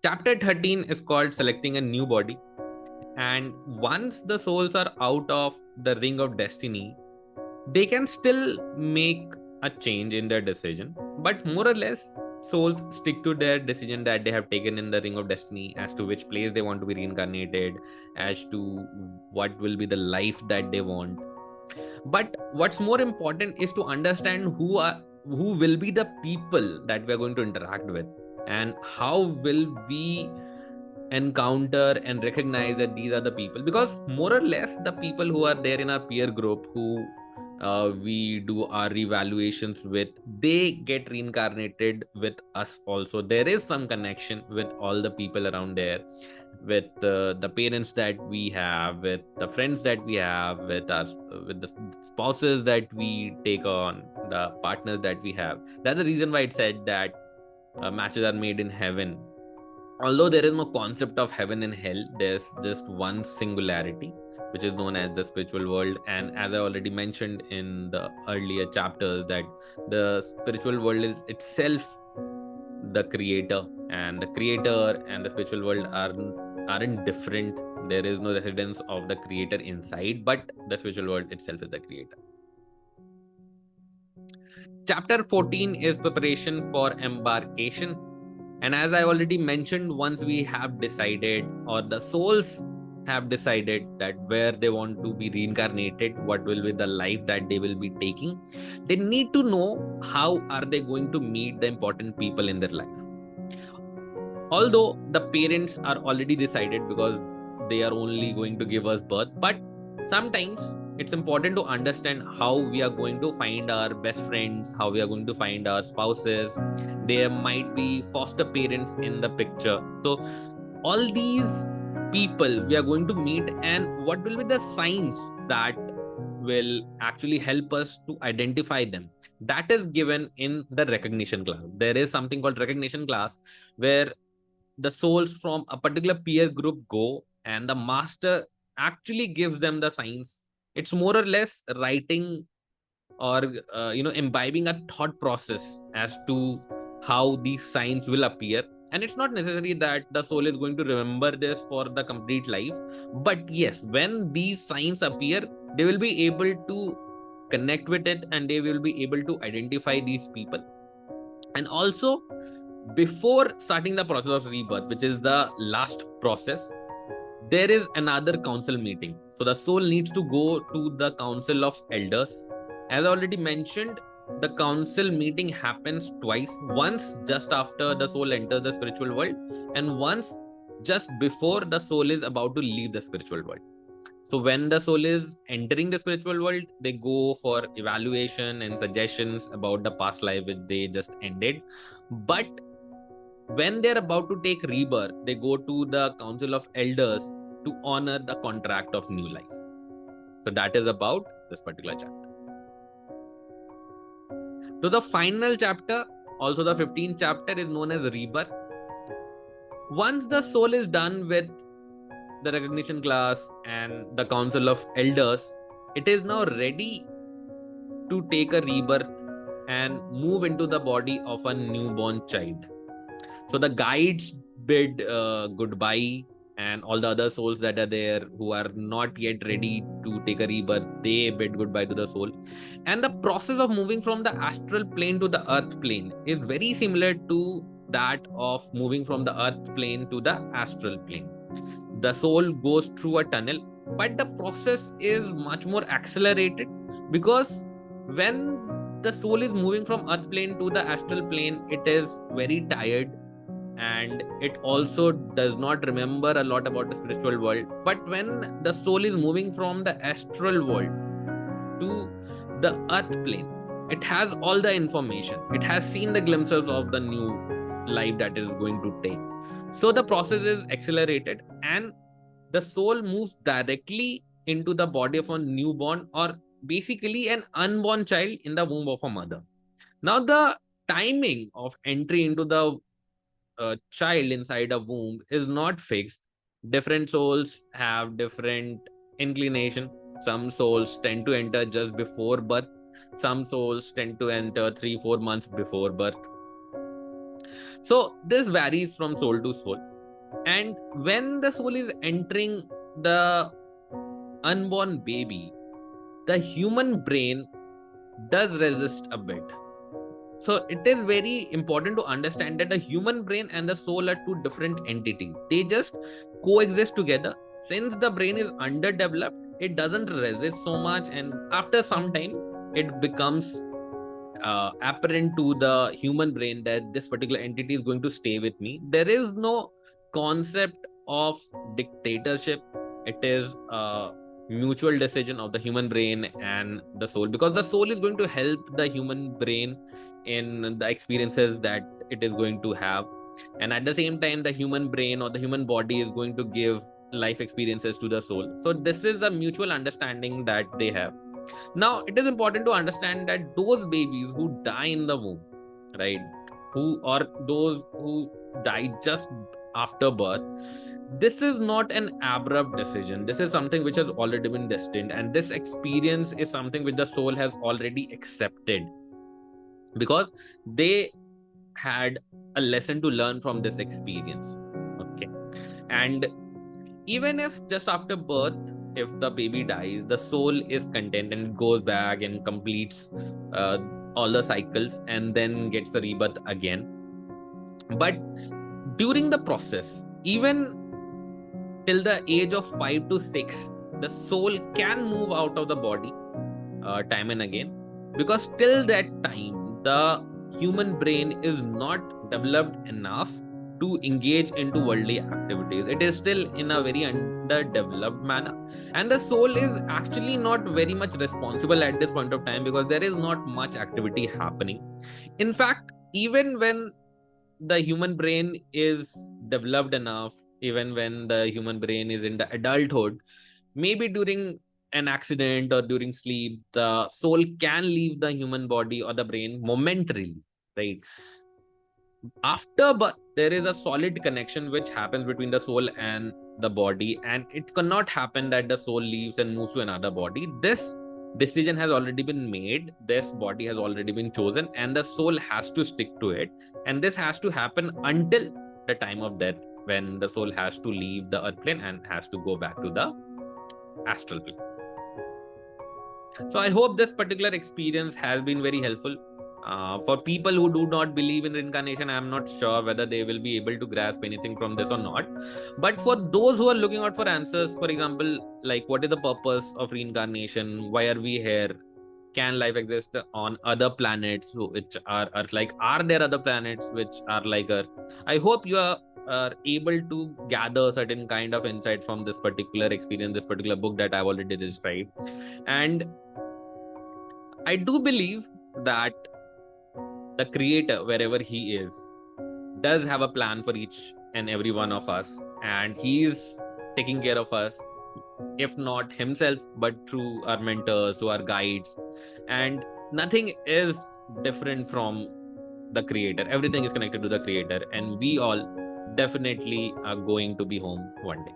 Chapter 13 is called Selecting a New Body. And once the souls are out of the ring of destiny, they can still make a change in their decision, but more or less, souls stick to their decision that they have taken in the ring of destiny as to which place they want to be reincarnated, as to what will be the life that they want. But what's more important is to understand who will be the people that we are going to interact with, and how will we encounter and recognize that these are the people, because more or less the people who are there in our peer group, who we do our evaluations with, they get reincarnated with us also. There is some connection with all the people around there, with the parents that we have, with the friends that we have, with us, with the spouses that we take on, the partners that we have. That's the reason why it said that matches are made in heaven. Although there is no concept of heaven and hell, there's just one singularity, which is known as the spiritual world. And as I already mentioned in the earlier chapters, that the spiritual world is itself the creator, and the creator and the spiritual world aren't different. There is no residence of the creator inside, but the spiritual world itself is the creator. Chapter 14 is preparation for embarkation. And as I already mentioned, once we have decided, or the souls have decided, that where they want to be reincarnated, what will be the life that they will be taking, they need to know how are they going to meet the important people in their life. Although the parents are already decided because they are only going to give us birth, but sometimes it's important to understand how we are going to find our best friends, how we are going to find our spouses. There might be foster parents in the picture. So all these people we are going to meet, and what will be the signs that will actually help us to identify them, that is given in the recognition class. There is something called recognition class, where the souls from a particular peer group go, and the master actually gives them the signs. It's more or less writing, or imbibing a thought process as to how these signs will appear. And it's not necessary that the soul is going to remember this for the complete life, but yes, when these signs appear, they will be able to connect with it, and they will be able to identify these people. And also, before starting the process of rebirth, which is the last process, there is another council meeting. So the soul needs to go to the council of elders. As I already mentioned, the council meeting happens twice: once just after the soul enters the spiritual world, and once just before the soul is about to leave the spiritual world. So when the soul is entering the spiritual world, they go for evaluation and suggestions about the past life which they just ended. But when they're about to take rebirth, they go to the council of elders to honor the contract of new life. So that is about this particular chapter. So the final chapter, also the 15th chapter, is known as rebirth. Once the soul is done with the recognition class and the council of elders, it is now ready to take a rebirth and move into the body of a newborn child. So the guides bid goodbye, and all the other souls that are there who are not yet ready to take a rebirth, they bid goodbye to the soul. And the process of moving from the astral plane to the earth plane is very similar to that of moving from the earth plane to the astral plane. The soul goes through a tunnel, but the process is much more accelerated, because when the soul is moving from earth plane to the astral plane, it is very tired, and it also does not remember a lot about the spiritual world. But when the soul is moving from the astral world to the earth plane, it has all the information, it has seen the glimpses of the new life that is going to take. So the process is accelerated, and the soul moves directly into the body of a newborn, or basically an unborn child in the womb of a mother. Now the timing of entry into the child inside a womb is not fixed. Different souls have different inclination. Some souls tend to enter just before birth. Some souls tend to enter 3-4 months before birth. So this varies from soul to soul. And when the soul is entering the unborn baby, the human brain does resist a bit. So it is very important to understand that the human brain and the soul are two different entities. They just coexist together. Since the brain is underdeveloped, it doesn't resist so much, and after some time, it becomes apparent to the human brain that this particular entity is going to stay with me. There is no concept of dictatorship. It is a mutual decision of the human brain and the soul, because the soul is going to help the human brain in the experiences that it is going to have, and at the same time the human brain or the human body is going to give life experiences to the soul. So this is a mutual understanding that they have. Now, it is important to understand that those babies who die in the womb, right, who or those who die just after birth, this is not an abrupt decision. This is something which has already been destined, and this experience is something which the soul has already accepted, because they had a lesson to learn from this experience. Okay. And even if just after birth, if the baby dies, the soul is content and goes back and completes uh, all the cycles and then gets the rebirth again. But during the process, even till the age of 5 to 6, the soul can move out of the body time and again, because till that time the human brain is not developed enough to engage into worldly activities. It is still in a very underdeveloped manner, and the soul is actually not very much responsible at this point of time, because there is not much activity happening. In fact, even when the human brain is developed enough, even when the human brain is in the adulthood, maybe during an accident or during sleep, the soul can leave the human body or the brain momentarily, right? After birth, there is a solid connection which happens between the soul and the body, and it cannot happen that the soul leaves and moves to another body. This decision has already been made, this body has already been chosen, and the soul has to stick to it. And this has to happen until the time of death, when the soul has to leave the earth plane and has to go back to the astral plane. So I hope this particular experience has been very helpful. For people who do not believe in reincarnation, I am not sure whether they will be able to grasp anything from this or not. But for those who are looking out for answers, for example, like what is the purpose of reincarnation? Why are we here? Can life exist on other planets which are Earth? Like, are there other planets which are like Earth? I hope you are able to gather certain kind of insight from this particular experience, this particular book that I've already described. And I do believe that the creator, wherever he is, does have a plan for each and every one of us, and he's taking care of us, if not himself, but through our mentors, through our guides. And nothing is different from the creator. Everything is connected to the creator, and we all definitely are going to be home one day.